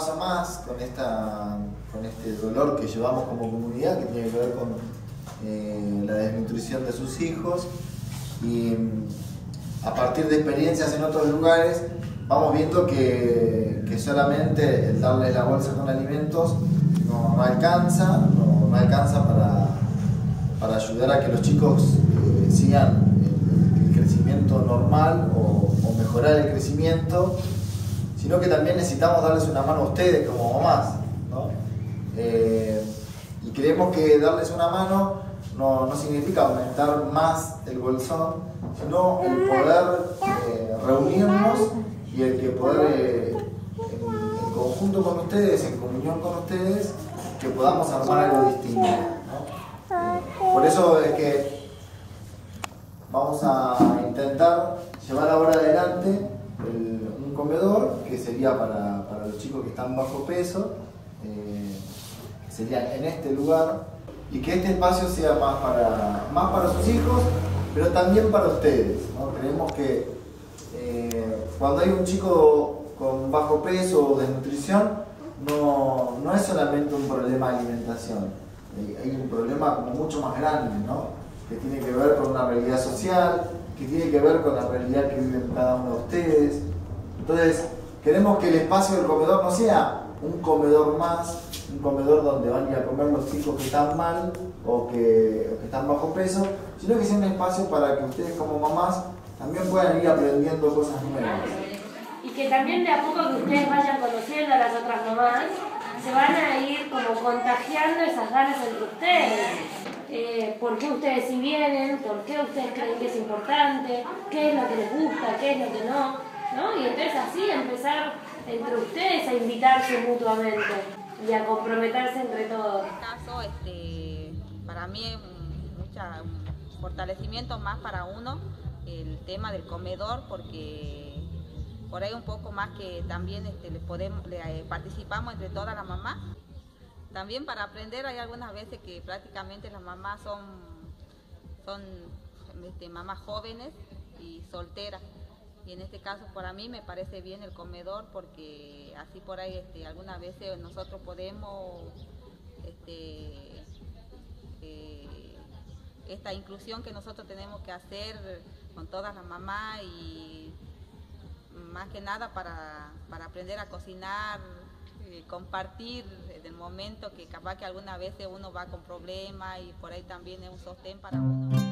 paso más con este dolor que llevamos como comunidad, que tiene que ver con la desnutrición de sus hijos, y a partir de experiencias en otros lugares vamos viendo que solamente el darles la bolsa con alimentos no alcanza, no alcanza para ayudar a que los chicos sigan el crecimiento normal o mejorar el crecimiento, sino que también necesitamos darles una mano a ustedes como mamás, ¿no? Y creemos que darles una mano no significa aumentar más el bolsón, sino el poder reunirnos y el que poder en conjunto con ustedes, en comunión con ustedes, que podamos armar algo distinto, ¿no? Por eso es que vamos a intentar llevar ahora adelante un comedor que sería para los chicos que están bajo peso, que sería en este lugar, y que este espacio sea más para sus hijos, pero también para ustedes, ¿no? Creemos que cuando hay un chico con bajo peso o desnutrición, no es solamente un problema de alimentación, hay un problema como mucho más grande, ¿no? Que tiene que ver con una realidad social, que tiene que ver con la realidad que viven cada uno de ustedes. Entonces, queremos que el espacio del comedor no sea un comedor más, un comedor donde van a ir a comer los chicos que están mal o que están bajo peso, sino que sea un espacio para que ustedes como mamás también puedan ir aprendiendo cosas nuevas. Y que también de a poco que ustedes vayan conociendo a las otras mamás, se van a ir como contagiando esas ganas entre ustedes. ¿Por qué ustedes sí vienen? ¿Por qué ustedes creen que es importante? ¿Qué es lo que les gusta? ¿Qué es lo que no? ¿No? Y entonces así empezar entre ustedes a invitarse mutuamente y a comprometerse entre todos. En este caso, para mí es un fortalecimiento más para uno el tema del comedor, porque por ahí un poco más que también le participamos entre todas las mamás. También para aprender hay algunas veces que prácticamente las mamás son mamás jóvenes y solteras. Y en este caso para mí me parece bien el comedor, porque así por ahí algunas veces nosotros podemos esta inclusión que nosotros tenemos que hacer con todas las mamás, y más que nada para aprender a cocinar, compartir en el momento que capaz que algunas veces uno va con problemas, y por ahí también es un sostén para uno.